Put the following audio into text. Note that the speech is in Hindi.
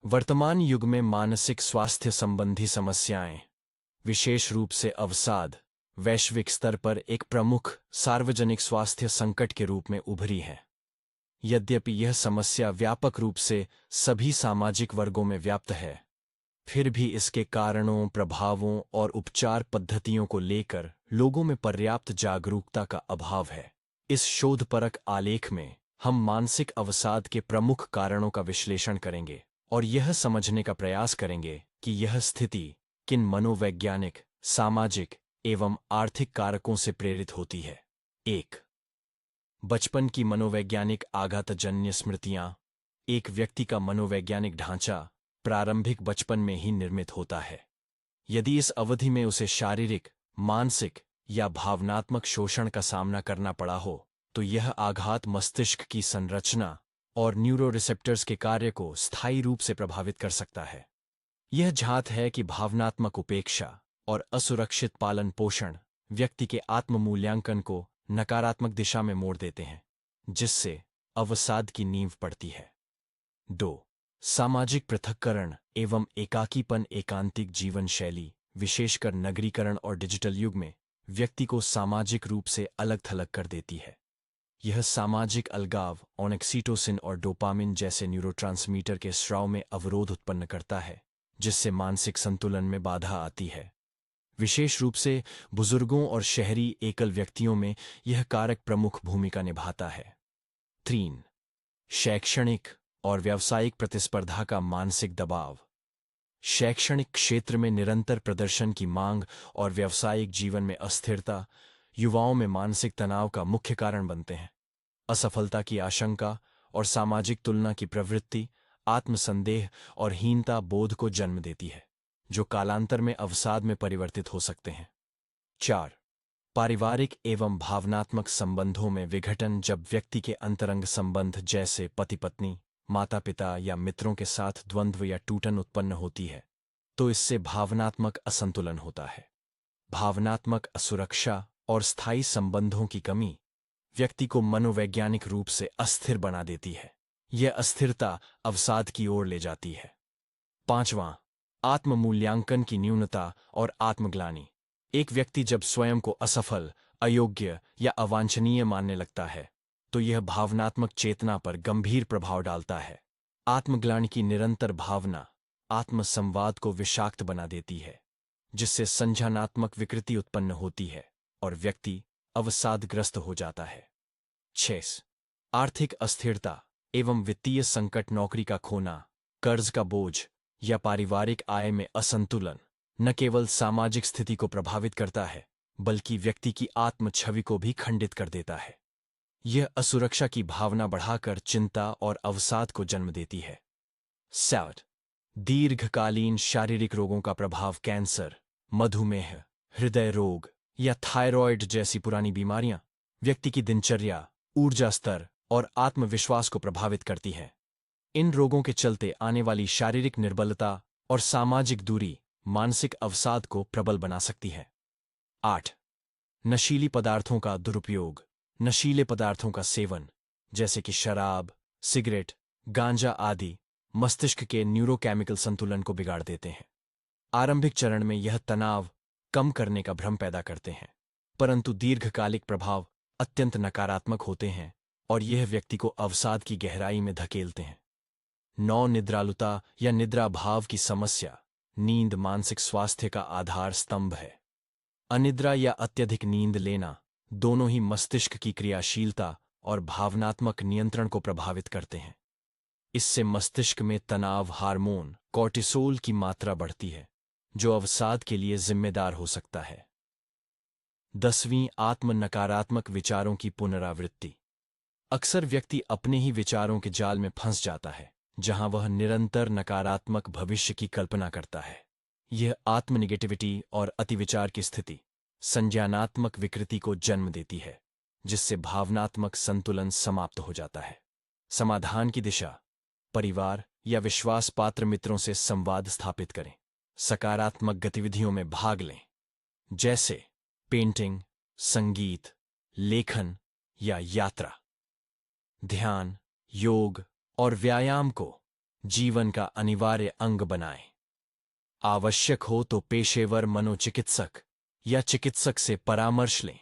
वर्तमान युग में मानसिक स्वास्थ्य संबंधी समस्याएं, विशेष रूप से अवसाद, वैश्विक स्तर पर एक प्रमुख सार्वजनिक स्वास्थ्य संकट के रूप में उभरी है। यद्यपि यह समस्या व्यापक रूप से सभी सामाजिक वर्गों में व्याप्त है, फिर भी इसके कारणों, प्रभावों और उपचार पद्धतियों को लेकर लोगों में पर्याप्त जागरूकता का अभाव है। इस शोधपरक आलेख में हम मानसिक अवसाद के प्रमुख कारणों का विश्लेषण करेंगे और यह समझने का प्रयास करेंगे कि यह स्थिति किन मनोवैज्ञानिक, सामाजिक एवं आर्थिक कारकों से प्रेरित होती है। 1. बचपन की मनोवैज्ञानिक आघातजन्य स्मृतियां। एक व्यक्ति का मनोवैज्ञानिक ढांचा प्रारंभिक बचपन में ही निर्मित होता है। यदि इस अवधि में उसे शारीरिक, मानसिक या भावनात्मक शोषण का सामना करना पड़ा हो, तो यह आघात मस्तिष्क की संरचना और न्यूरोरिसेप्टर्स के कार्य को स्थायी रूप से प्रभावित कर सकता है। यह झात है कि भावनात्मक उपेक्षा और असुरक्षित पालन पोषण व्यक्ति के आत्म मूल्यांकन को नकारात्मक दिशा में मोड़ देते हैं, जिससे अवसाद की नींव पड़ती है। 2. सामाजिक पृथक्करण एवं एकाकीपन। एकांतिक जीवन शैली, विशेषकर नगरीकरण और डिजिटल युग में, व्यक्ति को सामाजिक रूप से अलग थलग कर देती है। यह सामाजिक अलगाव ऑक्सीटोसिन और डोपामिन जैसे न्यूरोट्रांसमीटर के स्राव में अवरोध उत्पन्न करता है, जिससे मानसिक संतुलन में बाधा आती है। विशेष रूप से बुजुर्गों और शहरी एकल व्यक्तियों में यह कारक प्रमुख भूमिका निभाता है। 3. शैक्षणिक और व्यावसायिक प्रतिस्पर्धा का मानसिक दबाव। शैक्षणिक क्षेत्र में निरंतर प्रदर्शन की मांग और व्यावसायिक जीवन में अस्थिरता युवाओं में मानसिक तनाव का मुख्य कारण बनते हैं। असफलता की आशंका और सामाजिक तुलना की प्रवृत्ति आत्मसंदेह और हीनता बोध को जन्म देती है, जो कालांतर में अवसाद में परिवर्तित हो सकते हैं। 4. पारिवारिक एवं भावनात्मक संबंधों में विघटन। जब व्यक्ति के अंतरंग संबंध जैसे पति-पत्नी, माता-पिता या मित्रों के साथ द्वंद्व या टूटन उत्पन्न होती है, तो इससे भावनात्मक असंतुलन होता है। भावनात्मक असुरक्षा और स्थायी संबंधों की कमी व्यक्ति को मनोवैज्ञानिक रूप से अस्थिर बना देती है। यह अस्थिरता अवसाद की ओर ले जाती है। 5. आत्म मूल्यांकन की न्यूनता और आत्मग्लानि। एक व्यक्ति जब स्वयं को असफल, अयोग्य या अवांछनीय मानने लगता है, तो यह भावनात्मक चेतना पर गंभीर प्रभाव डालता है। आत्मग्लानि की निरंतर भावना आत्मसंवाद को विषाक्त बना देती है, जिससे संज्ञानात्मक विकृति उत्पन्न होती है और व्यक्ति अवसादग्रस्त हो जाता है। 6. आर्थिक अस्थिरता एवं वित्तीय संकट। नौकरी का खोना, कर्ज का बोझ या पारिवारिक आय में असंतुलन न केवल सामाजिक स्थिति को प्रभावित करता है, बल्कि व्यक्ति की आत्म छवि को भी खंडित कर देता है। यह असुरक्षा की भावना बढ़ाकर चिंता और अवसाद को जन्म देती है। 7. दीर्घकालीन शारीरिक रोगों का प्रभाव। कैंसर, मधुमेह, हृदय रोग या थायराइड जैसी पुरानी बीमारियां व्यक्ति की दिनचर्या, ऊर्जा स्तर और आत्मविश्वास को प्रभावित करती हैं। इन रोगों के चलते आने वाली शारीरिक निर्बलता और सामाजिक दूरी मानसिक अवसाद को प्रबल बना सकती है। 8. नशीली पदार्थों का दुरुपयोग। नशीले पदार्थों का सेवन, जैसे कि शराब, सिगरेट, गांजा आदि, मस्तिष्क के न्यूरोकेमिकल संतुलन को बिगाड़ देते हैं। आरंभिक चरण में यह तनाव कम करने का भ्रम पैदा करते हैं, परंतु दीर्घकालिक प्रभाव अत्यंत नकारात्मक होते हैं और यह व्यक्ति को अवसाद की गहराई में धकेलते हैं। 9. निद्रालुता या निद्राभाव की समस्या। नींद मानसिक स्वास्थ्य का आधार स्तंभ है। अनिद्रा या अत्यधिक नींद लेना दोनों ही मस्तिष्क की क्रियाशीलता और भावनात्मक नियंत्रण को प्रभावित करते हैं। इससे मस्तिष्क में तनाव हार्मोन कॉर्टिसोल की मात्रा बढ़ती है, जो अवसाद के लिए जिम्मेदार हो सकता है। 10. आत्म नकारात्मक विचारों की पुनरावृत्ति। अक्सर व्यक्ति अपने ही विचारों के जाल में फंस जाता है, जहां वह निरंतर नकारात्मक भविष्य की कल्पना करता है। यह आत्म निगेटिविटी और अतिविचार की स्थिति संज्ञानात्मक विकृति को जन्म देती है, जिससे भावनात्मक संतुलन समाप्त हो जाता है। समाधान की दिशा। परिवार या विश्वास पात्र मित्रों से संवाद स्थापित करें। सकारात्मक गतिविधियों में भाग लें, जैसे पेंटिंग, संगीत, लेखन या यात्रा। ध्यान, योग और व्यायाम को जीवन का अनिवार्य अंग बनाएं। आवश्यक हो तो पेशेवर मनोचिकित्सक या चिकित्सक से परामर्श लें।